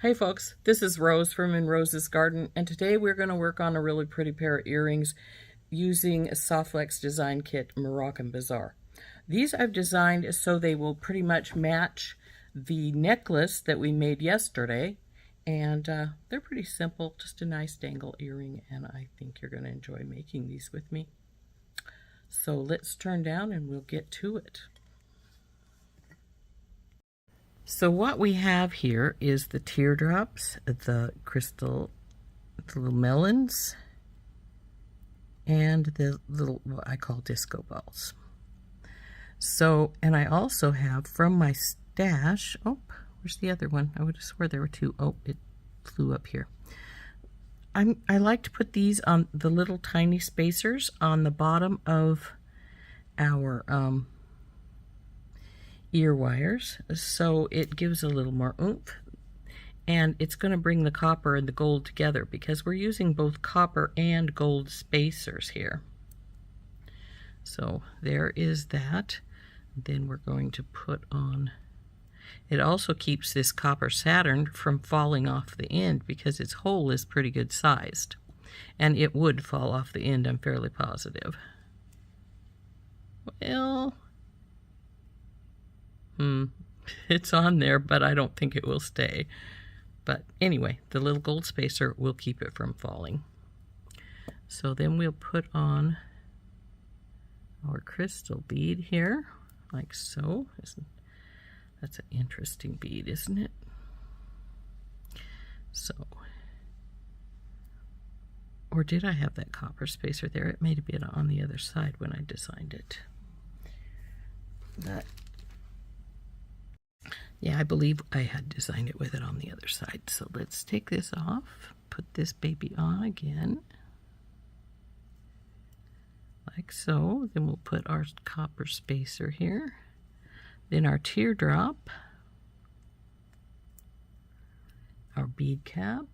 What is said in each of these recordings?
Hey folks, this is Rose from In Rose's Garden, and today we're going to work on a really pretty pair of earrings using a SoftFlex design kit, Moroccan Bazaar. These I've designed so they will pretty much match the necklace that we made yesterday, and they're pretty simple, just a nice dangle earring, and I think you're going to enjoy making these with me. So let's turn down and we'll get to it. So what we have here is the teardrops, the crystal, the little melons, and the little, what I call disco balls. So, and I also have from my stash, oh, where's the other one? I would have swore there were two. Oh, it flew up here. I like to put these on the little tiny spacers on the bottom of our ear wires, so it gives a little more oomph, and it's going to bring the copper and the gold together because we're using both copper and gold spacers here. So there is that. Then we're going to put on, it also keeps this copper Saturn from falling off the end because its hole is pretty good sized, and it would fall off the end, I'm fairly positive. Well, it's on there, but I don't think it will stay. But anyway, the little gold spacer will keep it from falling. So then we'll put on our crystal bead here, like so. That's an interesting bead, isn't it? So, or did I have that copper spacer there? It may have been on the other side when I designed it. That, yeah, I believe I had designed it with it on the other side. So let's take this off, put this baby on again, like so. Then we'll put our copper spacer here, then our teardrop, our bead cap,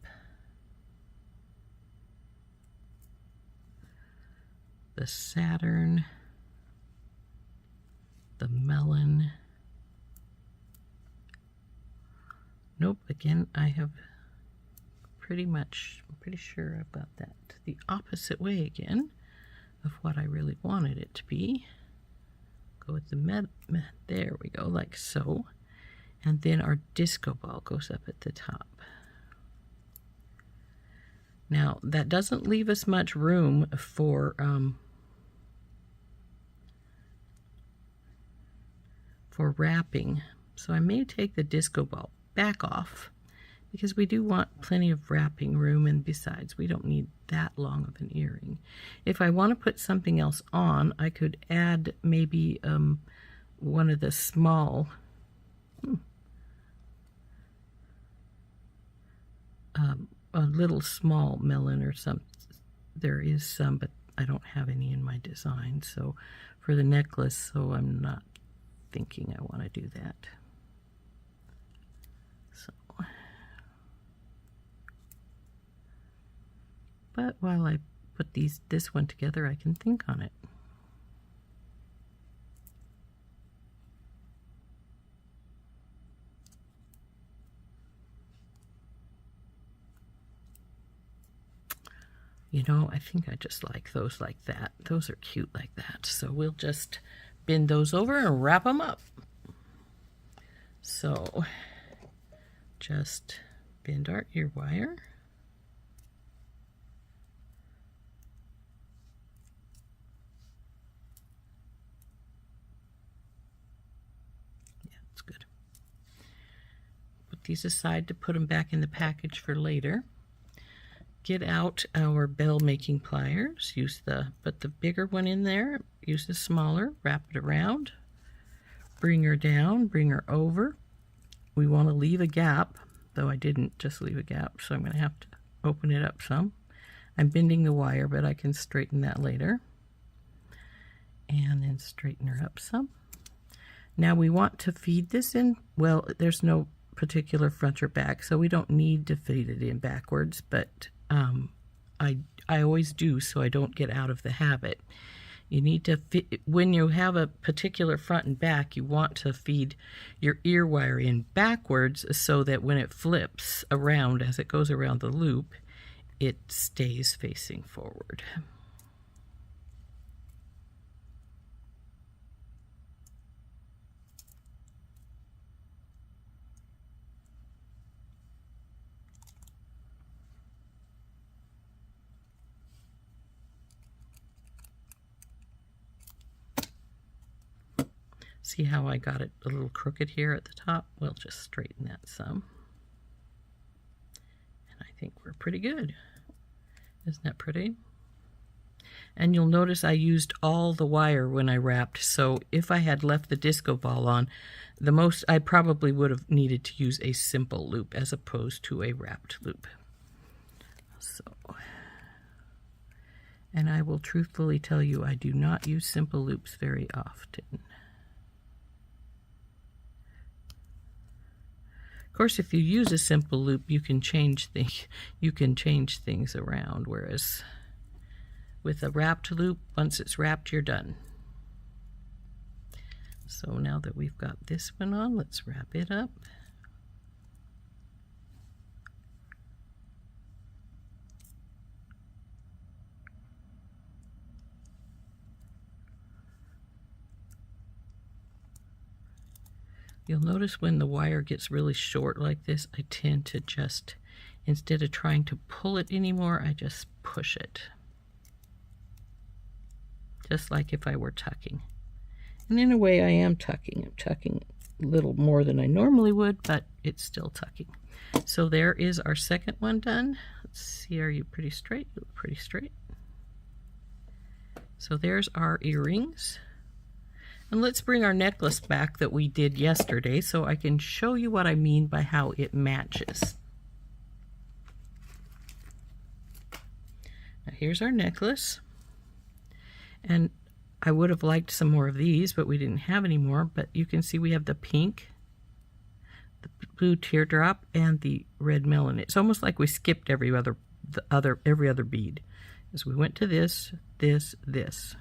the Saturn, the melon. Nope, again, I have I'm pretty sure I've got that the opposite way again of what I really wanted it to be. Go with the there we go, like so. And then our disco ball goes up at the top. Now, that doesn't leave us much room for wrapping. So I may take the disco ball back off because we do want plenty of wrapping room, and besides, we don't need that long of an earring. If I want to put something else on, I could add maybe one of the small a little small melon or something. There is some, but I don't have any in my design, so for the necklace, so I'm not thinking I want to do that. So, but while I put this one together, I can think on it. You know, I think I just like those like that. Those are cute like that. So we'll just bend those over and wrap them up. So just bend our ear wire. Yeah, it's good. Put these aside to put them back in the package for later. Get out our bell making pliers, put the bigger one in there, use the smaller, wrap it around, bring her down, bring her over. We want to leave a gap, though I didn't just leave a gap, so I'm going to have to open it up some. I'm bending the wire, but I can straighten that later. And then straighten her up some. Now we want to feed this in, well, there's no particular front or back, so we don't need to feed it in backwards, but I always do so I don't get out of the habit. You need to fit, when you have a particular front and back, you want to feed your ear wire in backwards so that when it flips around, as it goes around the loop, it stays facing forward. See how I got it a little crooked here at the top? We'll just straighten that some. And I think we're pretty good. Isn't that pretty? And you'll notice I used all the wire when I wrapped, so if I had left the disco ball on, the most I probably would have needed to use a simple loop as opposed to a wrapped loop. So, and I will truthfully tell you, I do not use simple loops very often. Of course, if you use a simple loop, you can change things around, whereas with a wrapped loop, once it's wrapped, you're done. So now that we've got this one on, let's wrap it up. You'll notice when the wire gets really short like this, I tend to just, instead of trying to pull it anymore, I just push it. Just like if I were tucking. And in a way I am tucking. I'm tucking a little more than I normally would, but it's still tucking. So there is our second one done. Let's see, are you pretty straight? You look pretty straight. So there's our earrings. And let's bring our necklace back that we did yesterday so I can show you what I mean by how it matches. Now here's our necklace. And I would have liked some more of these, but we didn't have any more. But you can see we have the pink, the blue teardrop, and the red melon. It's almost like we skipped every other bead. As we went to this, this, this.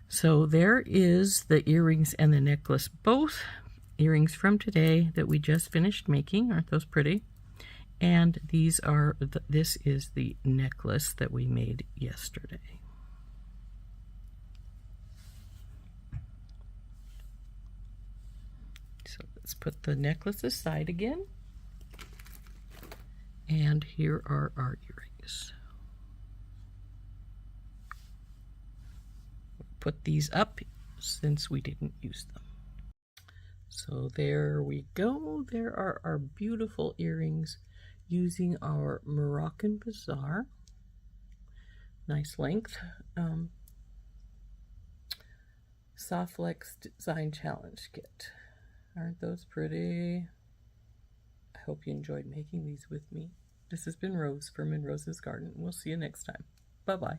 So there is the earrings and the necklace, both earrings from today that we just finished making. Aren't those pretty? And these are this is the necklace that we made yesterday. So let's put the necklace aside again. And here are our earrings. Put these up since we didn't use them. So there we go. There are our beautiful earrings using our Moroccan Bazaar. Nice length. SoftFlex Design Challenge Kit. Aren't those pretty? I hope you enjoyed making these with me. This has been Rose from In Rose's Garden. We'll see you next time. Bye-bye.